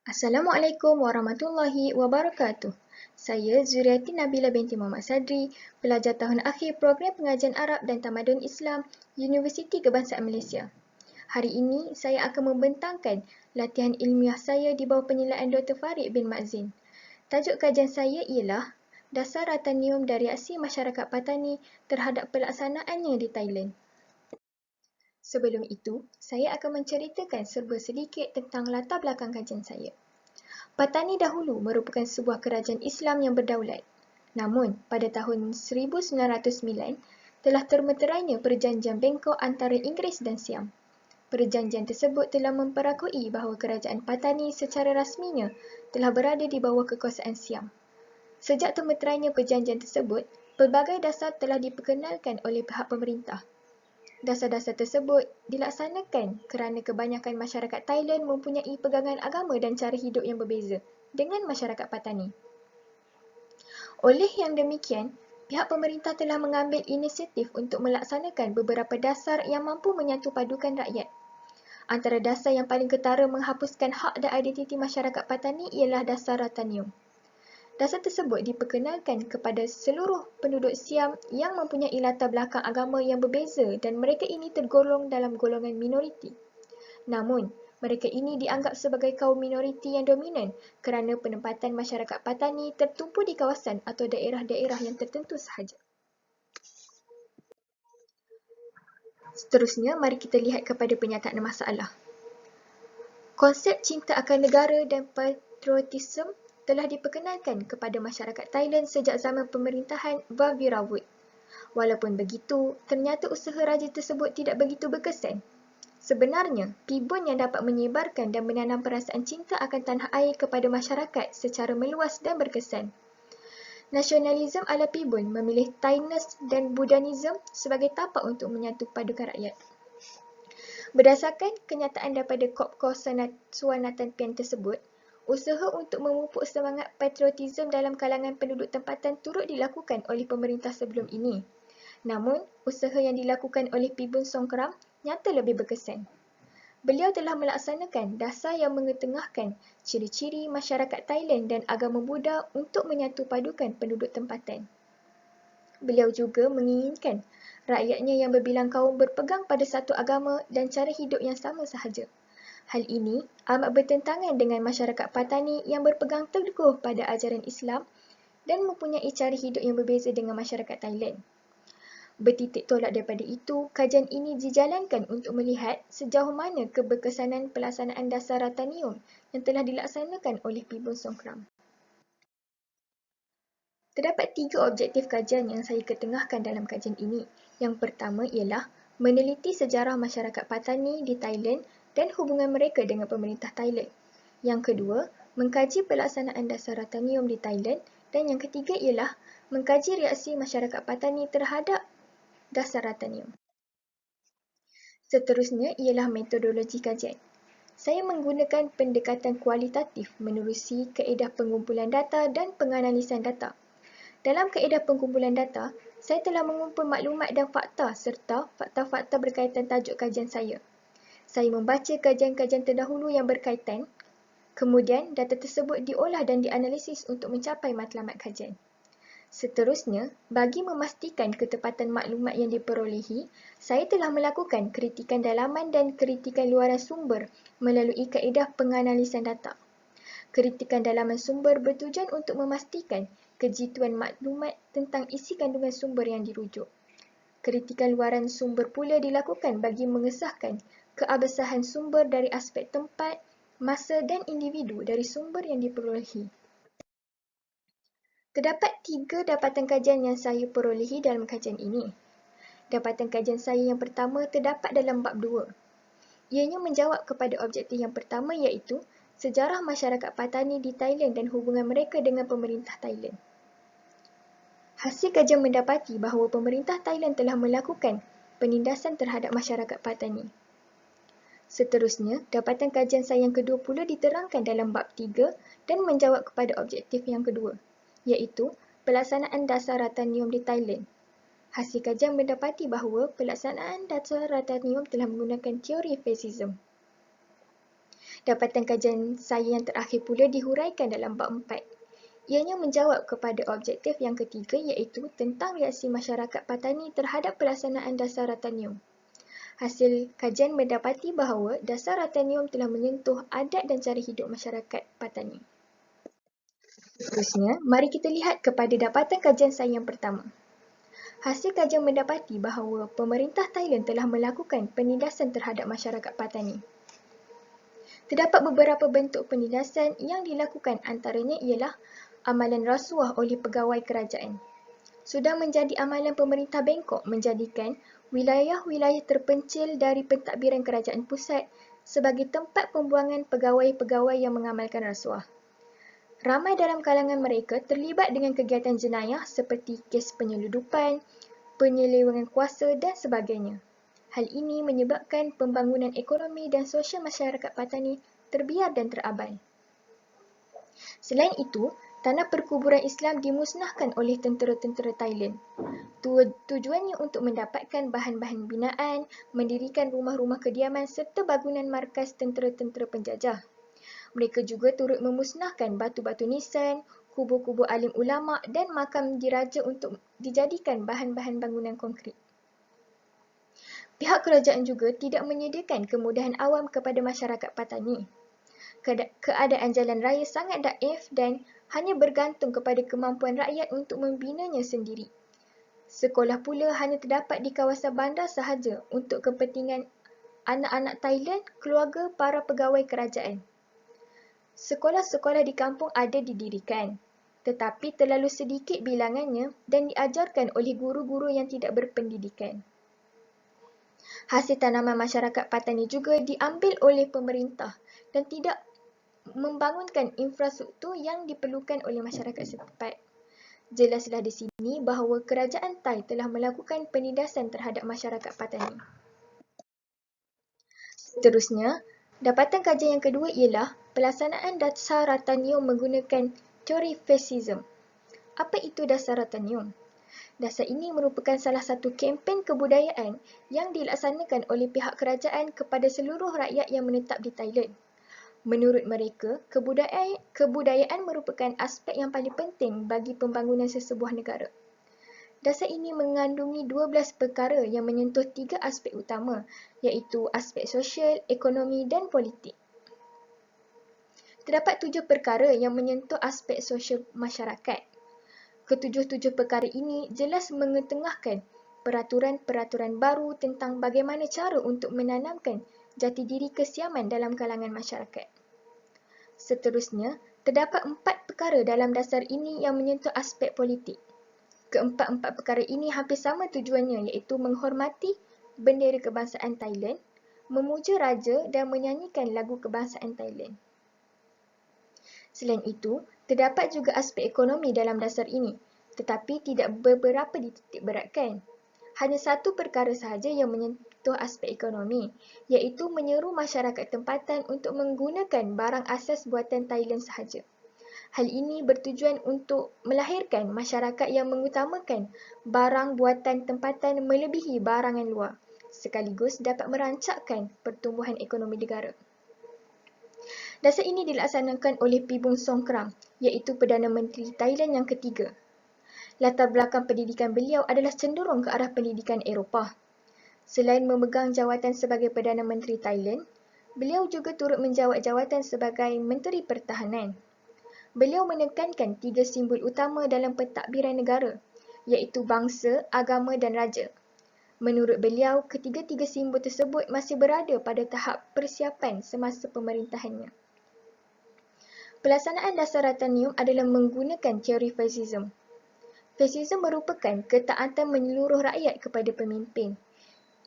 Assalamualaikum warahmatullahi wabarakatuh. Saya Zuriati Nabila binti Muhammad Sadri, pelajar tahun akhir Program Pengajian Arab dan Tamadun Islam, Universiti Kebangsaan Malaysia. Hari ini saya akan membentangkan latihan ilmiah saya di bawah penilaian Dr. Farid bin Mazin. Tajuk kajian saya ialah Dasar Ratanium dan Reaksi Masyarakat Patani terhadap pelaksanaannya di Thailand. Sebelum itu, saya akan menceritakan serba sedikit tentang latar belakang kajian saya. Patani dahulu merupakan sebuah kerajaan Islam yang berdaulat. Namun, pada tahun 1909, telah termeterainya perjanjian Bangkok antara Inggeris dan Siam. Perjanjian tersebut telah memperakui bahawa kerajaan Patani secara rasminya telah berada di bawah kekuasaan Siam. Sejak termeterainya perjanjian tersebut, pelbagai dasar telah diperkenalkan oleh pihak pemerintah. Dasar-dasar tersebut dilaksanakan kerana kebanyakan masyarakat Thailand mempunyai pegangan agama dan cara hidup yang berbeza dengan masyarakat Patani. Oleh yang demikian, pihak pemerintah telah mengambil inisiatif untuk melaksanakan beberapa dasar yang mampu menyatu padukan rakyat. Antara dasar yang paling ketara menghapuskan hak dan identiti masyarakat Patani ialah Dasar Ratanium. Dasar tersebut diperkenalkan kepada seluruh penduduk Siam yang mempunyai latar belakang agama yang berbeza dan mereka ini tergolong dalam golongan minoriti. Namun, mereka ini dianggap sebagai kaum minoriti yang dominan kerana penempatan masyarakat Patani tertumpu di kawasan atau daerah-daerah yang tertentu sahaja. Seterusnya, mari kita lihat kepada penyataan masalah. Konsep cinta akan negara dan patriotisme telah diperkenalkan kepada masyarakat Thailand sejak zaman pemerintahan Vaviravut. Walaupun begitu, ternyata usaha raja tersebut tidak begitu berkesan. Sebenarnya, pibun yang dapat menyebarkan dan menanam perasaan cinta akan tanah air kepada masyarakat secara meluas dan berkesan. Nasionalisme ala pibun memilih Thainess dan Buddhism sebagai tapak untuk menyatu padukan rakyat. Berdasarkan kenyataan daripada Kopko Suanatan Pian tersebut, usaha untuk memupuk semangat patriotisme dalam kalangan penduduk tempatan turut dilakukan oleh pemerintah sebelum ini. Namun, usaha yang dilakukan oleh Pibun Songkram nyata lebih berkesan. Beliau telah melaksanakan dasar yang mengetengahkan ciri-ciri masyarakat Thailand dan agama Buddha untuk menyatu padukan penduduk tempatan. Beliau juga menginginkan rakyatnya yang berbilang kaum berpegang pada satu agama dan cara hidup yang sama sahaja. Hal ini amat bertentangan dengan masyarakat Patani yang berpegang teguh pada ajaran Islam dan mempunyai cara hidup yang berbeza dengan masyarakat Thailand. Bertitik tolak daripada itu, kajian ini dijalankan untuk melihat sejauh mana keberkesanan pelaksanaan dasar Ratanium yang telah dilaksanakan oleh Pibun Songkram. Terdapat 3 objektif kajian yang saya ketengahkan dalam kajian ini. Yang pertama ialah meneliti sejarah masyarakat Patani di Thailand dan hubungan mereka dengan pemerintah Thailand. Yang kedua, mengkaji pelaksanaan dasar Ratanium di Thailand. Dan yang ketiga ialah mengkaji reaksi masyarakat Patani terhadap dasar Ratanium. Seterusnya ialah metodologi kajian. Saya menggunakan pendekatan kualitatif menerusi kaedah pengumpulan data dan penganalisan data. Dalam kaedah pengumpulan data, saya telah mengumpul maklumat dan fakta serta fakta-fakta berkaitan tajuk kajian saya. Saya membaca kajian-kajian terdahulu yang berkaitan, kemudian data tersebut diolah dan dianalisis untuk mencapai matlamat kajian. Seterusnya, bagi memastikan ketepatan maklumat yang diperolehi, saya telah melakukan kritikan dalaman dan kritikan luaran sumber melalui kaedah penganalisan data. Kritikan dalaman sumber bertujuan untuk memastikan kejituan maklumat tentang isi kandungan sumber yang dirujuk. Kritikan luaran sumber pula dilakukan bagi mengesahkan keabsahan sumber dari aspek tempat, masa dan individu dari sumber yang diperolehi. Terdapat 3 dapatan kajian yang saya perolehi dalam kajian ini. Dapatan kajian saya yang pertama terdapat dalam bab 2. Ianya menjawab kepada objektif yang pertama iaitu sejarah masyarakat Patani di Thailand dan hubungan mereka dengan pemerintah Thailand. Hasil kajian mendapati bahawa pemerintah Thailand telah melakukan penindasan terhadap masyarakat Patani. Seterusnya, dapatan kajian saya yang kedua pula diterangkan dalam bab 3 dan menjawab kepada objektif yang kedua, iaitu pelaksanaan dasar Ratanium di Thailand. Hasil kajian mendapati bahawa pelaksanaan dasar Ratanium telah menggunakan teori fascism. Dapatan kajian saya yang terakhir pula dihuraikan dalam bab 4. Ianya menjawab kepada objektif yang ketiga iaitu tentang reaksi masyarakat Patani terhadap pelaksanaan dasar Ratanium. Hasil kajian mendapati bahawa dasar Ratanium telah menyentuh adat dan cara hidup masyarakat Patani. Seterusnya, mari kita lihat kepada dapatan kajian saya yang pertama. Hasil kajian mendapati bahawa pemerintah Thailand telah melakukan penindasan terhadap masyarakat Patani. Terdapat beberapa bentuk penindasan yang dilakukan, antaranya ialah amalan rasuah oleh pegawai kerajaan. Sudah menjadi amalan pemerintah Bangkok menjadikan wilayah-wilayah terpencil dari pentadbiran kerajaan pusat sebagai tempat pembuangan pegawai-pegawai yang mengamalkan rasuah. Ramai dalam kalangan mereka terlibat dengan kegiatan jenayah seperti kes penyeludupan, penyelewengan kuasa dan sebagainya. Hal ini menyebabkan pembangunan ekonomi dan sosial masyarakat Patani terbiar dan terabai. Selain itu, tanah perkuburan Islam dimusnahkan oleh tentera-tentera Thailand. Tujuannya untuk mendapatkan bahan-bahan binaan, mendirikan rumah-rumah kediaman serta bangunan markas tentera-tentera penjajah. Mereka juga turut memusnahkan batu-batu nisan, kubur-kubur alim ulama dan makam diraja untuk dijadikan bahan-bahan bangunan konkrit. Pihak kerajaan juga tidak menyediakan kemudahan awam kepada masyarakat Patani. Keadaan jalan raya sangat daif dan hanya bergantung kepada kemampuan rakyat untuk membinanya sendiri. Sekolah pula hanya terdapat di kawasan bandar sahaja untuk kepentingan anak-anak Thailand, keluarga para pegawai kerajaan. Sekolah-sekolah di kampung ada didirikan, tetapi terlalu sedikit bilangannya dan diajarkan oleh guru-guru yang tidak berpendidikan. Hasil tanaman masyarakat Patani juga diambil oleh pemerintah dan tidak membangunkan infrastruktur yang diperlukan oleh masyarakat setempat. Jelaslah di sini bahawa kerajaan Thai telah melakukan penindasan terhadap masyarakat Patani. Seterusnya, dapatan kajian yang kedua ialah pelaksanaan dasar Ratanium menggunakan teori fasism. Apa itu dasar Ratanium? Dasar ini merupakan salah satu kempen kebudayaan yang dilaksanakan oleh pihak kerajaan kepada seluruh rakyat yang menetap di Thailand. Menurut mereka, kebudayaan merupakan aspek yang paling penting bagi pembangunan sesebuah negara. Dasar ini mengandungi 12 perkara yang menyentuh 3 aspek utama, iaitu aspek sosial, ekonomi dan politik. Terdapat 7 perkara yang menyentuh aspek sosial masyarakat. Ketujuh-tujuh perkara ini jelas mengetengahkan peraturan-peraturan baru tentang bagaimana cara untuk menanamkan jati diri kesiaman dalam kalangan masyarakat. Seterusnya, terdapat 4 perkara dalam dasar ini yang menyentuh aspek politik. Keempat-empat perkara ini hampir sama tujuannya, iaitu menghormati bendera kebangsaan Thailand, memuja raja dan menyanyikan lagu kebangsaan Thailand. Selain itu, terdapat juga aspek ekonomi dalam dasar ini, tetapi tidak beberapa dititik beratkan. Hanya satu perkara sahaja yang menyentuh aspek ekonomi, iaitu menyeru masyarakat tempatan untuk menggunakan barang asas buatan Thailand sahaja. Hal ini bertujuan untuk melahirkan masyarakat yang mengutamakan barang buatan tempatan melebihi barangan luar, sekaligus dapat merancakkan pertumbuhan ekonomi negara. Dasar ini dilaksanakan oleh Pibung Songkram, iaitu Perdana Menteri Thailand yang ketiga. Latar belakang pendidikan beliau adalah cenderung ke arah pendidikan Eropah. Selain memegang jawatan sebagai Perdana Menteri Thailand, beliau juga turut menjawat jawatan sebagai Menteri Pertahanan. Beliau menekankan 3 simbol utama dalam pentadbiran negara, iaitu bangsa, agama dan raja. Menurut beliau, ketiga-tiga simbol tersebut masih berada pada tahap persiapan semasa pemerintahannya. Pelaksanaan dasar Ratanium adalah menggunakan teori fasism. Fasism merupakan ketaatan menyeluruh rakyat kepada pemimpin.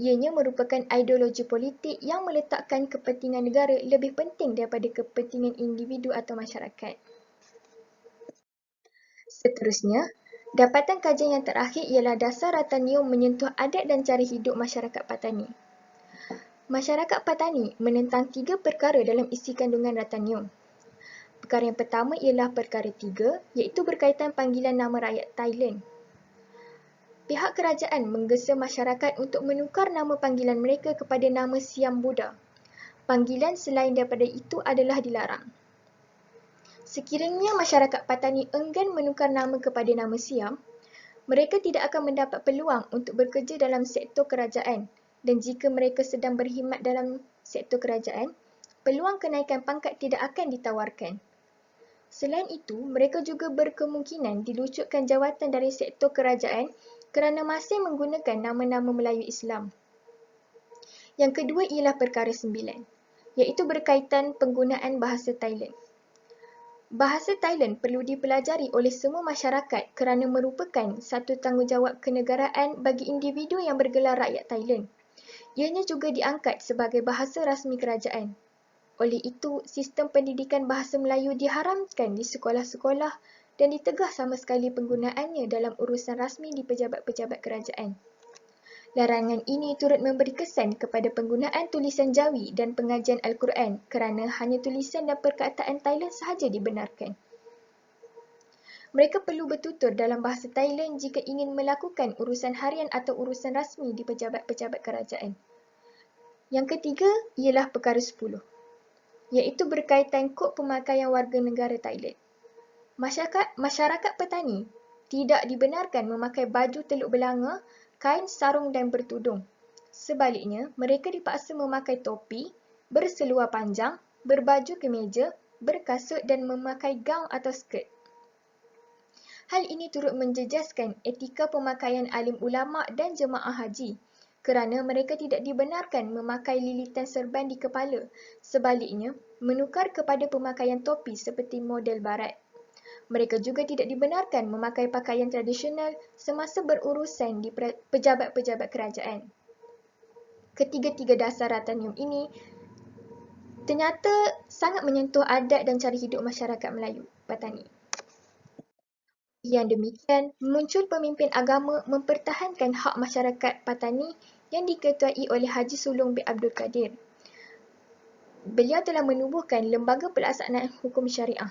Ianya merupakan ideologi politik yang meletakkan kepentingan negara lebih penting daripada kepentingan individu atau masyarakat. Seterusnya, dapatan kajian yang terakhir ialah dasar Ratanium menyentuh adat dan cara hidup masyarakat Patani. Masyarakat Patani menentang 3 perkara dalam isi kandungan Ratanium. Perkara yang pertama ialah perkara 3, iaitu berkaitan panggilan nama rakyat Thailand. Pihak kerajaan menggesa masyarakat untuk menukar nama panggilan mereka kepada nama Siam Buddha. Panggilan selain daripada itu adalah dilarang. Sekiranya masyarakat Patani enggan menukar nama kepada nama Siam, mereka tidak akan mendapat peluang untuk bekerja dalam sektor kerajaan, dan jika mereka sedang berkhidmat dalam sektor kerajaan, peluang kenaikan pangkat tidak akan ditawarkan. Selain itu, mereka juga berkemungkinan dilucutkan jawatan dari sektor kerajaan kerana masih menggunakan nama-nama Melayu Islam. Yang kedua ialah perkara 9, iaitu berkaitan penggunaan bahasa Thailand. Bahasa Thailand perlu dipelajari oleh semua masyarakat kerana merupakan satu tanggungjawab kenegaraan bagi individu yang bergelar rakyat Thailand. Ianya juga diangkat sebagai bahasa rasmi kerajaan. Oleh itu, sistem pendidikan bahasa Melayu diharamkan di sekolah-sekolah dan ditegah sama sekali penggunaannya dalam urusan rasmi di pejabat-pejabat kerajaan. Larangan ini turut memberi kesan kepada penggunaan tulisan Jawi dan pengajian Al-Quran kerana hanya tulisan dan perkataan Thailand sahaja dibenarkan. Mereka perlu bertutur dalam bahasa Thailand jika ingin melakukan urusan harian atau urusan rasmi di pejabat-pejabat kerajaan. Yang ketiga ialah perkara 10, iaitu berkaitan kod pemakaian warga negara Thailand. Masyarakat petani tidak dibenarkan memakai baju teluk belanga, kain sarung dan bertudung. Sebaliknya, mereka dipaksa memakai topi, berseluar panjang, berbaju kemeja, berkasut dan memakai gaun atau skirt. Hal ini turut menjejaskan etika pemakaian alim ulama dan jemaah haji kerana mereka tidak dibenarkan memakai lilitan serban di kepala. Sebaliknya, menukar kepada pemakaian topi seperti model barat. Mereka juga tidak dibenarkan memakai pakaian tradisional semasa berurusan di pejabat-pejabat kerajaan. Ketiga-tiga dasar Ratanium ini ternyata sangat menyentuh adat dan cara hidup masyarakat Melayu Patani. Yang demikian, muncul pemimpin agama mempertahankan hak masyarakat Patani yang diketuai oleh Haji Sulong bin Abdul Kadir. Beliau telah menubuhkan Lembaga Pelaksanaan Hukum Syariah.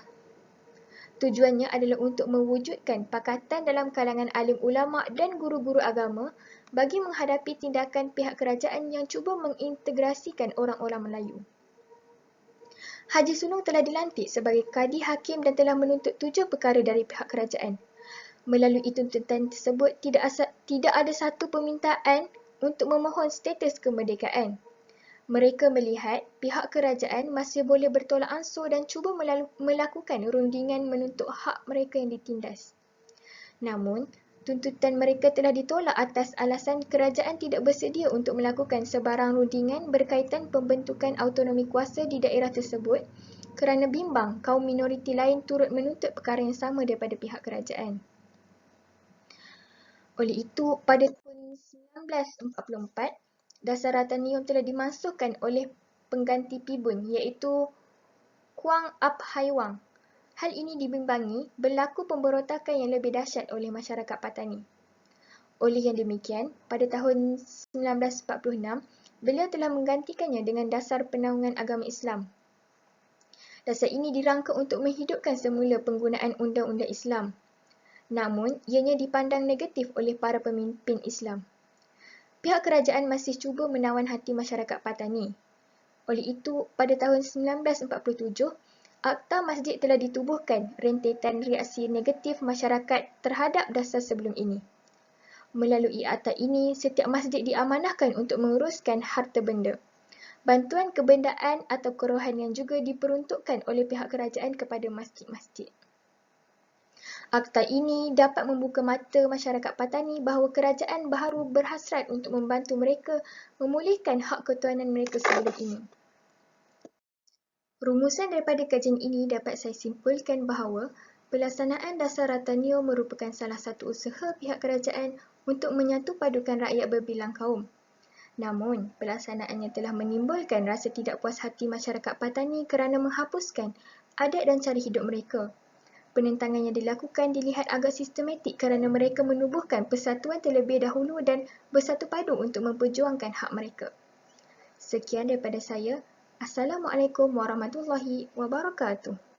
Tujuannya adalah untuk mewujudkan pakatan dalam kalangan alim ulama dan guru-guru agama bagi menghadapi tindakan pihak kerajaan yang cuba mengintegrasikan orang-orang Melayu. Haji Sulong telah dilantik sebagai Kadi Hakim dan telah menuntut 7 perkara dari pihak kerajaan. Melalui tuntutan tersebut, tidak ada satu permintaan untuk memohon status kemerdekaan. Mereka melihat pihak kerajaan masih boleh bertolak ansur dan cuba melakukan rundingan menuntut hak mereka yang ditindas. Namun, tuntutan mereka telah ditolak atas alasan kerajaan tidak bersedia untuk melakukan sebarang rundingan berkaitan pembentukan autonomi kuasa di daerah tersebut kerana bimbang kaum minoriti lain turut menuntut perkara yang sama daripada pihak kerajaan. Oleh itu, pada tahun 1944, Dasar Ratanium telah dimasukkan oleh pengganti Pibun iaitu Kuang Ap Haiwang. Hal ini dibimbangi berlaku pemberontakan yang lebih dahsyat oleh masyarakat Patani. Oleh yang demikian, pada tahun 1946, beliau telah menggantikannya dengan Dasar Penaungan Agama Islam. Dasar ini dirangka untuk menghidupkan semula penggunaan undang-undang Islam. Namun, ianya dipandang negatif oleh para pemimpin Islam. Pihak kerajaan masih cuba menawan hati masyarakat Patani. Oleh itu, pada tahun 1947, Akta Masjid telah ditubuhkan rentetan reaksi negatif masyarakat terhadap dasar sebelum ini. Melalui akta ini, setiap masjid diamanahkan untuk menguruskan harta benda. Bantuan kebendaan atau kerohanian juga diperuntukkan oleh pihak kerajaan kepada masjid-masjid. Akta ini dapat membuka mata masyarakat Patani bahawa kerajaan baharu berhasrat untuk membantu mereka memulihkan hak ketuanan mereka sebelum ini. Rumusan daripada kajian ini dapat saya simpulkan bahawa pelaksanaan Dasar Ratanium merupakan salah satu usaha pihak kerajaan untuk menyatu padukan rakyat berbilang kaum. Namun, pelaksanaannya telah menimbulkan rasa tidak puas hati masyarakat Patani kerana menghapuskan adat dan cara hidup mereka. Penentangan yang dilakukan dilihat agak sistematik kerana mereka menubuhkan persatuan terlebih dahulu dan bersatu padu untuk memperjuangkan hak mereka. Sekian daripada saya. Assalamualaikum warahmatullahi wabarakatuh.